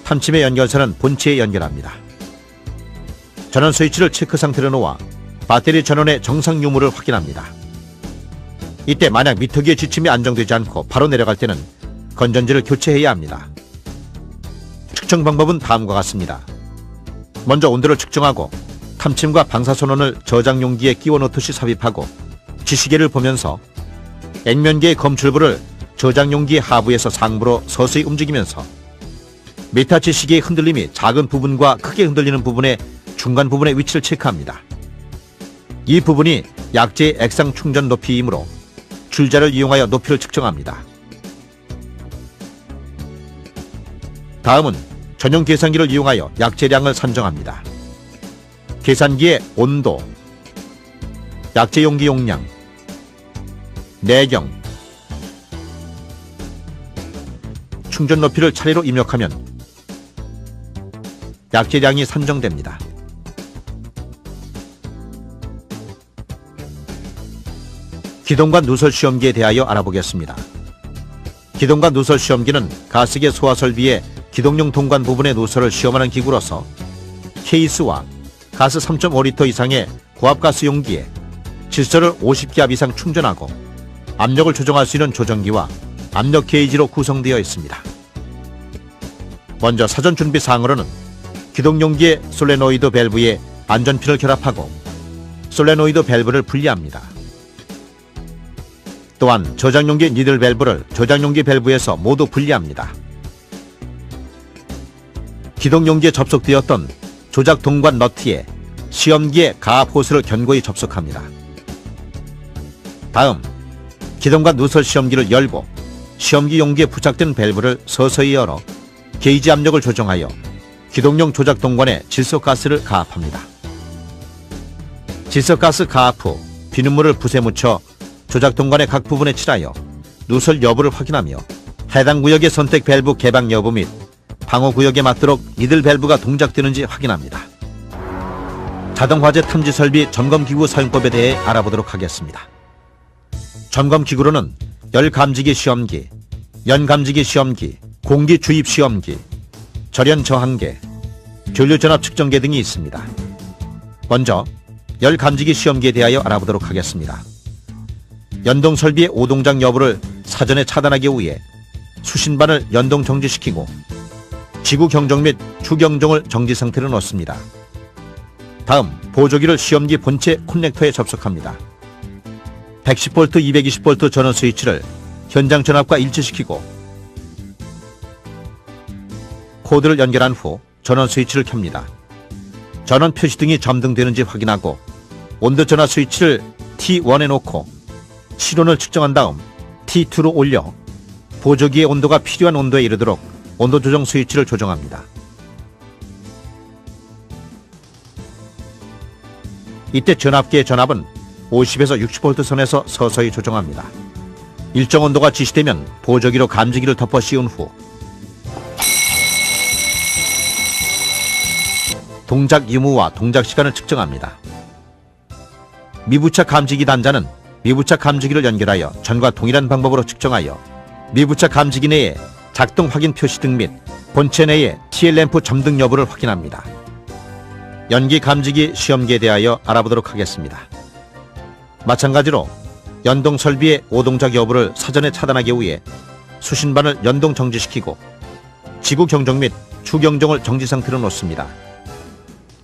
탐침의 연결선은 본체에 연결합니다. 전원 스위치를 체크 상태로 놓아 배터리 전원의 정상 유무를 확인합니다. 이때 만약 미터기의 지침이 안정되지 않고 바로 내려갈 때는 건전지를 교체해야 합니다. 측정 방법은 다음과 같습니다. 먼저 온도를 측정하고 탐침과 방사선원을 저장 용기에 끼워 넣듯이 삽입하고 지시계를 보면서 액면계의 검출부를 저장 용기의 하부에서 상부로 서서히 움직이면서 메타 지시계의 흔들림이 작은 부분과 크게 흔들리는 부분의 중간 부분의 위치를 체크합니다. 이 부분이 약재의 액상 충전 높이이므로 줄자를 이용하여 높이를 측정합니다. 다음은 전용 계산기를 이용하여 약재량을 산정합니다. 계산기의 온도, 약재 용기 용량, 내경, 충전 높이를 차례로 입력하면 약재량이 산정됩니다. 기동관 누설 시험기에 대하여 알아보겠습니다. 기동관 누설 시험기는 가스계 소화 설비의 기동용 동관 부분의 누설을 시험하는 기구로서 케이스와 가스 3.5리터 이상의 고압가스 용기에 질소를 50기압 이상 충전하고 압력을 조정할 수 있는 조정기와 압력 게이지로 구성되어 있습니다. 먼저 사전 준비 사항으로는 기동용기의 솔레노이드 밸브에 안전핀을 결합하고 솔레노이드 밸브를 분리합니다. 또한 저장용기 니들 밸브를 저장용기 밸브에서 모두 분리합니다. 기동용기에 접속되었던 조작 동관 너트에 시험기의 가압 호스를 견고히 접속합니다. 다음, 기동과 누설 시험기를 열고 시험기 용기에 부착된 밸브를 서서히 열어 게이지 압력을 조정하여 기동용 조작 동관에 질소가스를 가압합니다. 질소가스 가압 후 비눗물을 붓에 묻혀 조작 동관의 각 부분에 칠하여 누설 여부를 확인하며 해당 구역의 선택 밸브 개방 여부 및 방호 구역에 맞도록 이들 밸브가 동작되는지 확인합니다. 자동화재 탐지 설비 점검기구 사용법에 대해 알아보도록 하겠습니다. 점검기구로는 열감지기 시험기, 연감지기 시험기, 공기 주입 시험기, 절연 저항계, 교류 전압 측정계 등이 있습니다. 먼저 열감지기 시험기에 대하여 알아보도록 하겠습니다. 연동 설비의 오동작 여부를 사전에 차단하기 위해 수신반을 연동 정지시키고 지구 경종 및 추경종을 정지 상태로 놓습니다. 다음, 보조기를 시험기 본체 커넥터에 접속합니다. 110V, 220V 전원 스위치를 현장 전압과 일치시키고 코드를 연결한 후 전원 스위치를 켭니다. 전원 표시등이 점등되는지 확인하고 온도 전화 스위치를 T1에 놓고 실온을 측정한 다음 T2로 올려 보조기의 온도가 필요한 온도에 이르도록 온도 조정 스위치를 조정합니다. 이때 전압기의 전압은 50에서 60V 선에서 서서히 조정합니다. 일정 온도가 지시되면 보조기로 감지기를 덮어 씌운 후 동작 유무와 동작 시간을 측정합니다. 미부착 감지기 단자는 미부착 감지기를 연결하여 전과 동일한 방법으로 측정하여 미부착 감지기 내에 작동 확인 표시등 및 본체 내에 TL램프 점등 여부를 확인합니다. 연기 감지기 시험기에 대하여 알아보도록 하겠습니다. 마찬가지로 연동 설비의 오동작 여부를 사전에 차단하기 위해 수신반을 연동 정지시키고 지구 경종 및 추경종을 정지 상태로 놓습니다.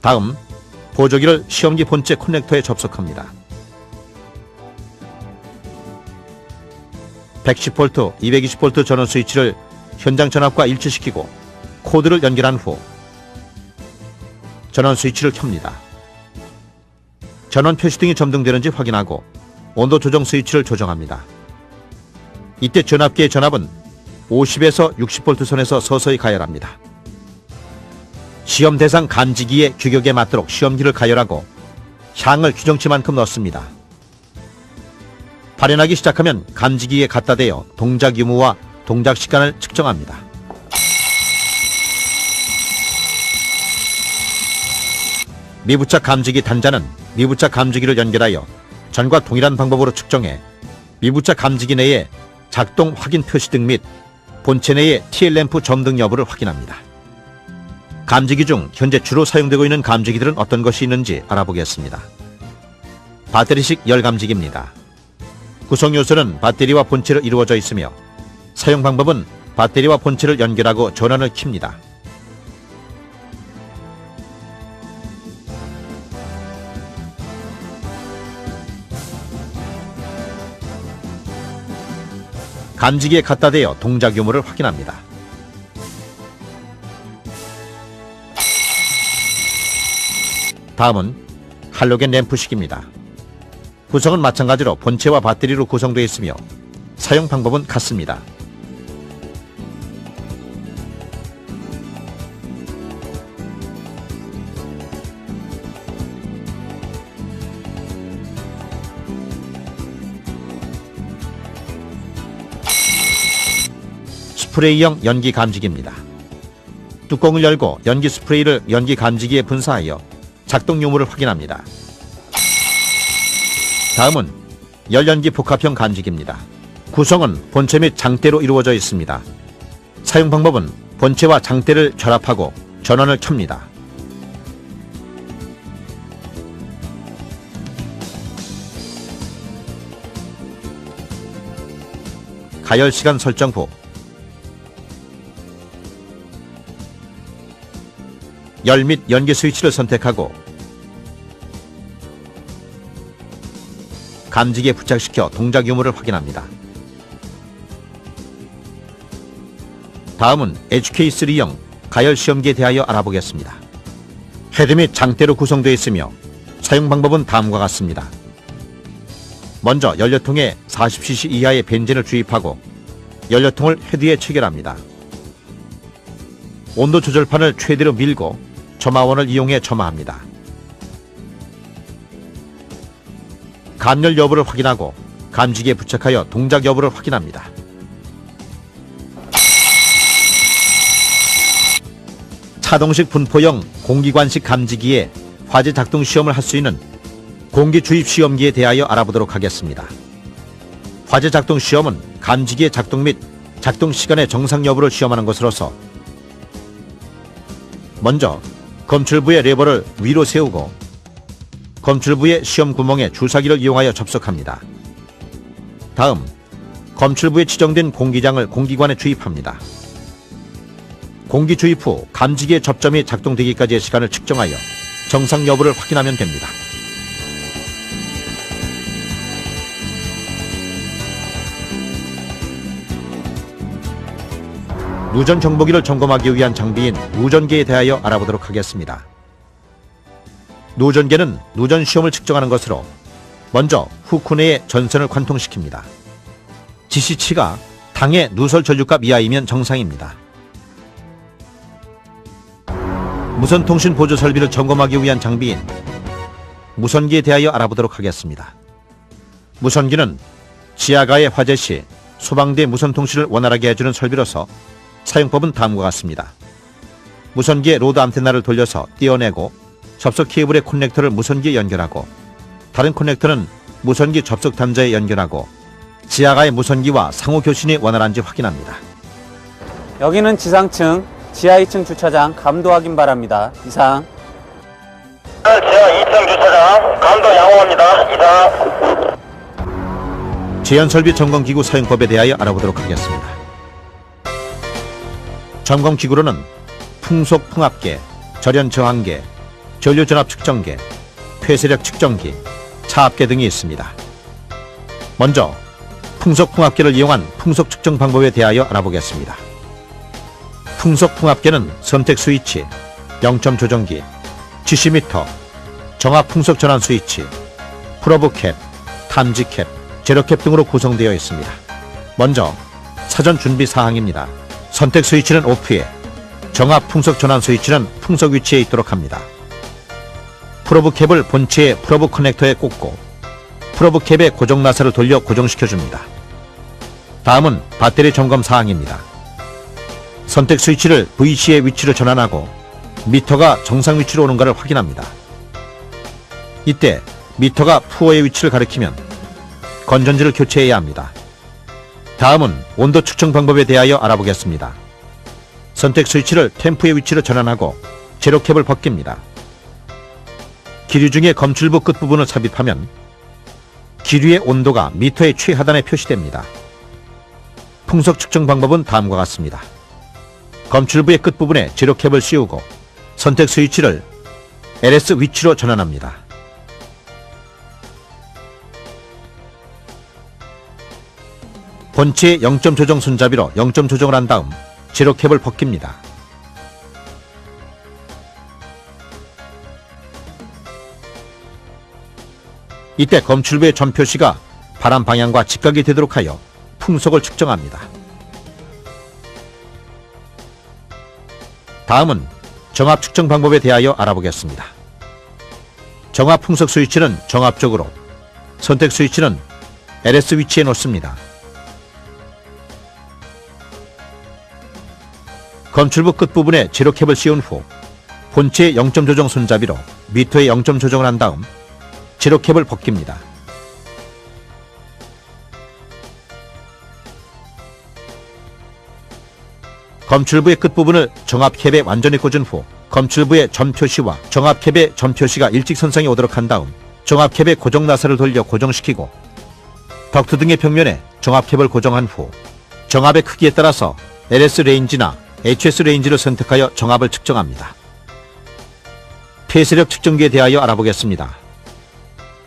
다음, 보조기를 시험기 본체 커넥터에 접속합니다. 110V, 220V 전원 스위치를 현장 전압과 일치시키고 코드를 연결한 후 전원 스위치를 켭니다. 전원 표시등이 점등되는지 확인하고 온도 조정 스위치를 조정합니다. 이때 전압기의 전압은 50에서 60V 선에서 서서히 가열합니다. 시험 대상 감지기의 규격에 맞도록 시험기를 가열하고 향을 규정치만큼 넣습니다. 발현하기 시작하면 감지기에 갖다 대어 동작 유무와 동작 시간을 측정합니다. 미부착 감지기 단자는 미부착 감지기를 연결하여 전과 동일한 방법으로 측정해 미부착 감지기 내에 작동 확인 표시등 및 본체 내의 TL램프 점등 여부를 확인합니다. 감지기 중 현재 주로 사용되고 있는 감지기들은 어떤 것이 있는지 알아보겠습니다. 배터리식 열감지기입니다. 구성 요소는 배터리와 본체로 이루어져 있으며 사용 방법은 배터리와 본체를 연결하고 전원을 켭니다. 감지기에 갖다 대어 동작 유무를 확인합니다. 다음은 할로겐 램프식입니다. 구성은 마찬가지로 본체와 배터리로 구성되어 있으며 사용 방법은 같습니다. 스프레이형 연기 감지기입니다. 뚜껑을 열고 연기 스프레이를 연기 감지기에 분사하여 작동 유무를 확인합니다. 다음은 열연기 복합형 감지기입니다. 구성은 본체 및 장대로 이루어져 있습니다. 사용 방법은 본체와 장대를 결합하고 전원을 켭니다. 가열 시간 설정 후 열 및 연기 스위치를 선택하고 감지기에 부착시켜 동작 유무를 확인합니다. 다음은 HK3형 가열 시험기에 대하여 알아보겠습니다. 헤드 및 장대로 구성되어 있으며 사용 방법은 다음과 같습니다. 먼저 연료통에 40cc 이하의 벤젠을 주입하고 연료통을 헤드에 체결합니다. 온도 조절판을 최대로 밀고 점화원을 이용해 점화합니다. 감열 여부를 확인하고 감지기에 부착하여 동작 여부를 확인합니다. 차동식 분포형 공기관식 감지기에 화재 작동 시험을 할 수 있는 공기 주입 시험기에 대하여 알아보도록 하겠습니다. 화재 작동 시험은 감지기의 작동 및 작동 시간의 정상 여부를 시험하는 것으로서 먼저 검출부의 레버를 위로 세우고 검출부의 시험 구멍에 주사기를 이용하여 접속합니다. 다음 검출부에 지정된 공기장을 공기관에 주입합니다. 공기 주입 후 감지기의 접점이 작동되기까지의 시간을 측정하여 정상 여부를 확인하면 됩니다. 누전 정보기를 점검하기 위한 장비인 누전계에 대하여 알아보도록 하겠습니다. 누전계는 누전 시험을 측정하는 것으로 먼저 후크 내에 전선을 관통시킵니다. 지시치가 당의 누설 전류값 이하이면 정상입니다. 무선통신 보조 설비를 점검하기 위한 장비인 무선기에 대하여 알아보도록 하겠습니다. 무선기는 지하가의 화재 시 소방대 무선통신을 원활하게 해주는 설비로서 사용법은 다음과 같습니다. 무선기의 로드 안테나를 돌려서 떼어내고 접속 케이블의 커넥터를 무선기에 연결하고 다른 커넥터는 무선기 접속 단자에 연결하고 지하가의 무선기와 상호 교신이 원활한지 확인합니다. 여기는 지상층, 지하 2층 주차장 감도 확인 바랍니다. 이상. 지하 2층 주차장 감도 양호합니다. 이상. 제연설비 점검기구 사용법에 대하여 알아보도록 하겠습니다. 점검기구로는 풍속 풍압계, 절연 저항계, 전류전압 측정계, 폐쇄력 측정기, 차압계 등이 있습니다. 먼저 풍속 풍압계를 이용한 풍속 측정 방법에 대하여 알아보겠습니다. 풍속 풍압계는 선택 스위치, 0점 조정기, GC미터, 정압 풍속 전환 스위치, 프로브 캡, 탐지 캡, 제로 캡 등으로 구성되어 있습니다. 먼저 사전 준비 사항입니다. 선택 스위치는 오프에, 정압 풍속 전환 스위치는 풍속 위치에 있도록 합니다. 프로브 캡을 본체의 프로브 커넥터에 꽂고 프로브 캡의 고정 나사를 돌려 고정시켜줍니다. 다음은 배터리 점검 사항입니다. 선택 스위치를 VC의 위치로 전환하고 미터가 정상 위치로 오는가를 확인합니다. 이때 미터가 푸어의 위치를 가리키면 건전지를 교체해야 합니다. 다음은 온도 측정 방법에 대하여 알아보겠습니다. 선택 스위치를 템프의 위치로 전환하고 제로캡을 벗깁니다. 기류 중에 검출부 끝부분을 삽입하면 기류의 온도가 미터의 최하단에 표시됩니다. 풍속 측정 방법은 다음과 같습니다. 검출부의 끝부분에 제로캡을 씌우고 선택 스위치를 LS 위치로 전환합니다. 본체의 0점 조정 손잡이로 0점 조정을 한 다음 제로캡을 벗깁니다. 이때 검출부의 점 표시가 바람 방향과 직각이 되도록 하여 풍속을 측정합니다. 다음은 정압 측정 방법에 대하여 알아보겠습니다. 정압 풍속 스위치는 정압적으로, 선택 스위치는 LS 위치에 놓습니다. 검출부 끝부분에 제로캡을 씌운 후 본체의 0점 조정 손잡이로 미터의 0점 조정을 한 다음 제로캡을 벗깁니다. 검출부의 끝부분을 정압캡에 완전히 꽂은 후 검출부의 점 표시와 정압캡의 점 표시가 일직선상에 오도록 한 다음 정압캡의 고정 나사를 돌려 고정시키고 덕트 등의 벽면에 정압캡을 고정한 후 정압의 크기에 따라서 LS 레인지나 HS 레인지를 선택하여 정압을 측정합니다. 폐쇄력 측정기에 대하여 알아보겠습니다.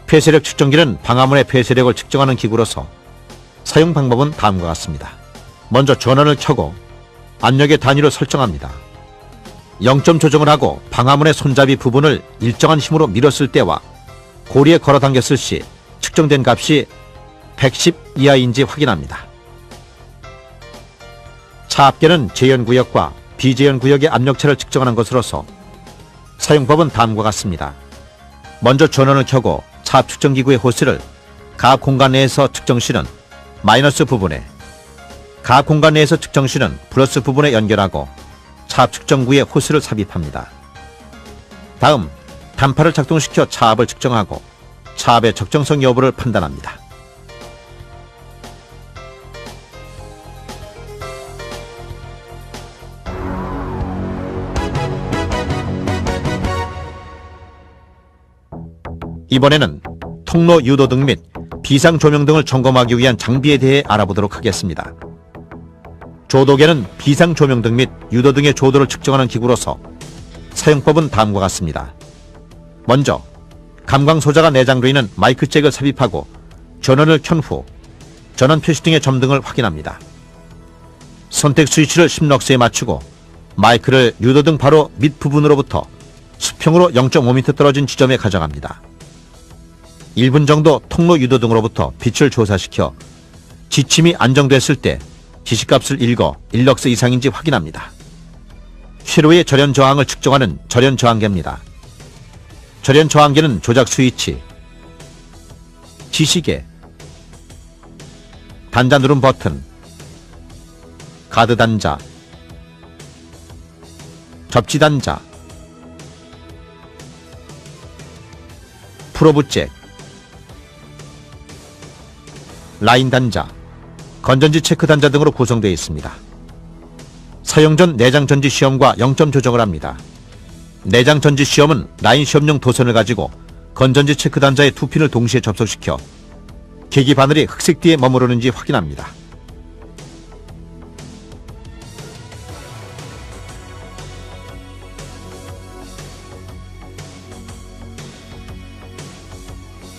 폐쇄력 측정기는 방화문의 폐쇄력을 측정하는 기구로서 사용 방법은 다음과 같습니다. 먼저 전원을 켜고 압력의 단위로 설정합니다. 0점 조정을 하고 방화문의 손잡이 부분을 일정한 힘으로 밀었을 때와 고리에 걸어 당겼을 시 측정된 값이 110 이하인지 확인합니다. 차 앞에는 제연구역과 비제연구역의 압력차를 측정하는 것으로서 사용법은 다음과 같습니다. 먼저 전원을 켜고 차 앞 측정기구의 호스를 가압 공간 내에서 측정 시는 마이너스 부분에, 가압 공간 내에서 측정 시는 플러스 부분에 연결하고 차 앞 측정구에 호스를 삽입합니다. 다음 단파를 작동시켜 차 앞을 측정하고 차 앞의 적정성 여부를 판단합니다. 이번에는 통로 유도등 및 비상 조명 등을 점검하기 위한 장비에 대해 알아보도록 하겠습니다. 조도계는 비상 조명 등 및 유도등의 조도를 측정하는 기구로서 사용법은 다음과 같습니다. 먼저 감광 소자가 내장되어 있는 마이크 잭을 삽입하고 전원을 켠 후 전원 표시 등의 점등을 확인합니다. 선택 스위치를 10럭스에 맞추고 마이크를 유도등 바로 밑 부분으로부터 수평으로 0.5m 떨어진 지점에 가져갑니다. 1분 정도 통로 유도등으로부터 빛을 조사시켜 지침이 안정됐을 때 지시값을 읽어 1럭스 이상인지 확인합니다. 회로의 절연 저항을 측정하는 절연 저항계입니다. 절연 저항계는 조작 스위치, 지시계, 단자 누름 버튼, 가드 단자, 접지 단자, 프로브 잭, 라인 단자, 건전지 체크 단자 등으로 구성되어 있습니다. 사용 전 내장 전지 시험과 0점 조정을 합니다. 내장 전지 시험은 라인 시험용 도선을 가지고 건전지 체크 단자의 두 핀을 동시에 접속시켜 계기 바늘이 흑색 뒤에 머무르는지 확인합니다.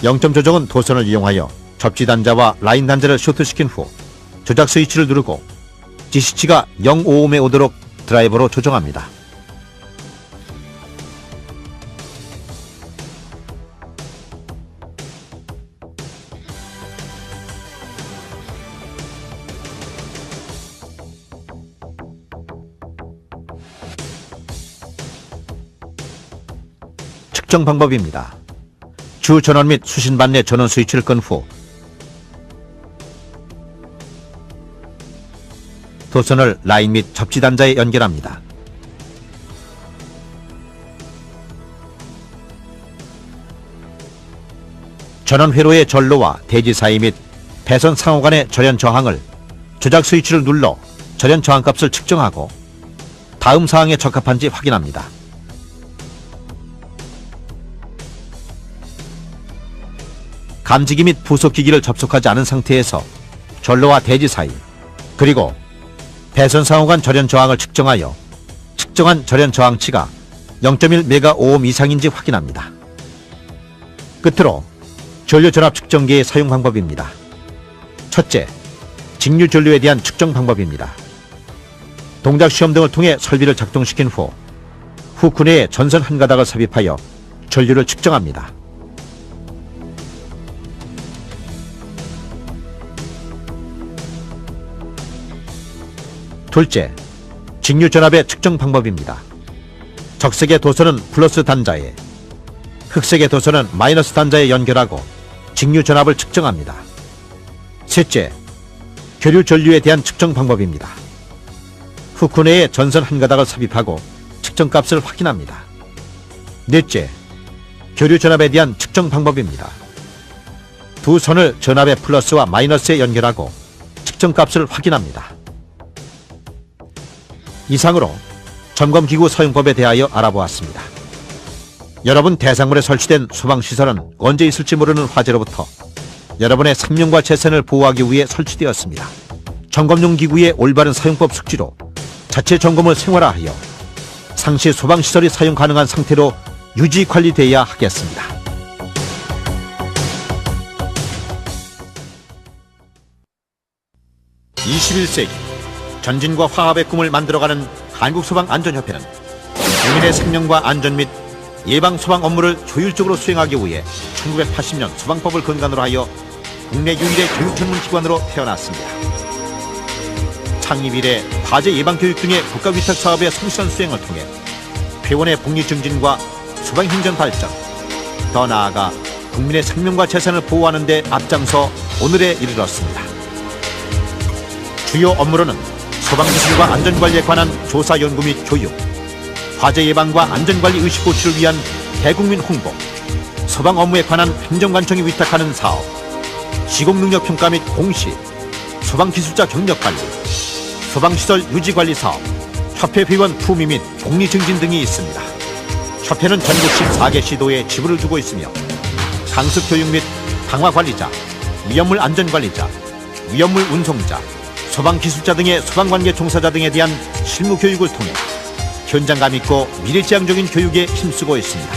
영점 조정은 도선을 이용하여 접지 단자와 라인 단자를 쇼트시킨 후 조작 스위치를 누르고 지시치가 055에 오도록 드라이버로 조정합니다. 측정 방법입니다. 주 전원 및 수신 반내 전원 스위치를 끈 후 도선을 라인 및 접지 단자에 연결합니다. 전원 회로의 전로와 대지 사이 및 배선 상호 간의 절연 저항을 조작 스위치를 눌러 절연 저항값을 측정하고 다음 사항에 적합한지 확인합니다. 감지기 및 부속기기를 접속하지 않은 상태에서 전로와 대지 사이 그리고 배선 상호 간 절연 저항을 측정하여 측정한 절연 저항치가 0.1메가오hm 이상인지 확인합니다. 끝으로 전류 전압 측정기의 사용 방법입니다. 첫째, 직류 전류에 대한 측정 방법입니다. 동작 시험 등을 통해 설비를 작동시킨 후 후크 내에 전선 한 가닥을 삽입하여 전류를 측정합니다. 둘째, 직류 전압의 측정 방법입니다. 적색의 도선은 플러스 단자에, 흑색의 도선은 마이너스 단자에 연결하고 직류 전압을 측정합니다. 셋째, 교류 전류에 대한 측정 방법입니다. 후크 내에 전선 한 가닥을 삽입하고 측정값을 확인합니다. 넷째, 교류 전압에 대한 측정 방법입니다. 두 선을 전압의 플러스와 마이너스에 연결하고 측정값을 확인합니다. 이상으로 점검기구 사용법에 대하여 알아보았습니다. 여러분 대상물에 설치된 소방시설은 언제 있을지 모르는 화재로부터 여러분의 생명과 재산을 보호하기 위해 설치되었습니다. 점검용 기구의 올바른 사용법 숙지로 자체 점검을 생활화하여 상시 소방시설이 사용 가능한 상태로 유지 관리돼야 하겠습니다. (21세기) 전진과 화합의 꿈을 만들어가는 한국소방안전협회는 국민의 생명과 안전 및 예방 소방 업무를 효율적으로 수행하기 위해 1980년 소방법을 근간으로 하여 국내 유일의 교육 전문 기관으로 태어났습니다. 창립 이래 화재 예방 교육 등의 국가 위탁 사업의 성실한 수행을 통해 회원의 복리 증진과 소방 행정 발전, 더 나아가 국민의 생명과 재산을 보호하는 데 앞장서 오늘에 이르렀습니다. 주요 업무로는 소방기술과 안전관리에 관한 조사 연구 및 교육, 화재 예방과 안전관리 의식 고취를 위한 대국민 홍보, 소방 업무에 관한 행정관청이 위탁하는 사업, 시공능력평가 및 공시, 소방기술자 경력관리, 소방시설 유지관리 사업, 협회 회원 품위 및 복리 증진 등이 있습니다. 협회는 전국 14개 시도에 지부를 두고 있으며 강습교육 및 방화관리자, 위험물 안전관리자, 위험물 운송자, 소방기술자 등의 소방관계 종사자 등에 대한 실무교육을 통해 현장감 있고 미래지향적인 교육에 힘쓰고 있습니다.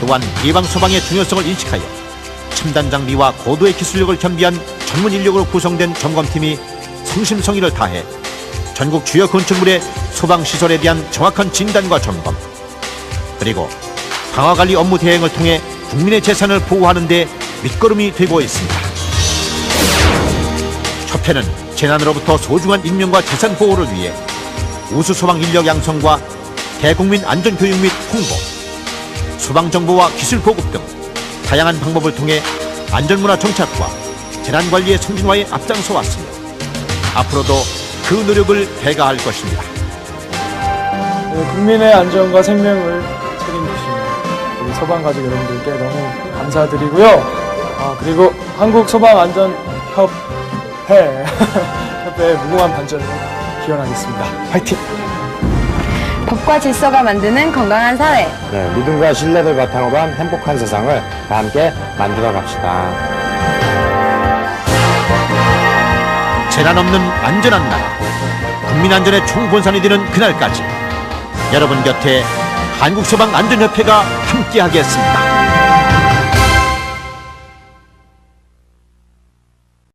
또한 예방소방의 중요성을 인식하여 첨단 장비와 고도의 기술력을 겸비한 전문 인력으로 구성된 점검팀이 성심성의를 다해 전국 주요 건축물의 소방시설에 대한 정확한 진단과 점검, 그리고 방화관리 업무 대행을 통해 국민의 재산을 보호하는 데 밑거름이 되고 있습니다. 협회는 재난으로부터 소중한 인명과 재산 보호를 위해 우수 소방 인력 양성과 대국민 안전교육 및 홍보, 소방정보와 기술 보급 등 다양한 방법을 통해 안전문화 정착과 재난관리의 선진화에 앞장서 왔으며 앞으로도 그 노력을 다해갈 것입니다. 네, 국민의 안전과 생명을 책임지시는 우리 소방가족 여러분들께 너무 감사드리고요. 그리고 한국소방안전협회의 무궁한 발전을 기원하겠습니다. 화이팅! 법과 질서가 만드는 건강한 사회. 네, 믿음과 신뢰를 바탕으로 한 행복한 세상을 다 함께 만들어 갑시다. 재난 없는 안전한 나라, 국민 안전의 총본산이 되는 그날까지 여러분 곁에 한국소방안전협회가 함께하겠습니다.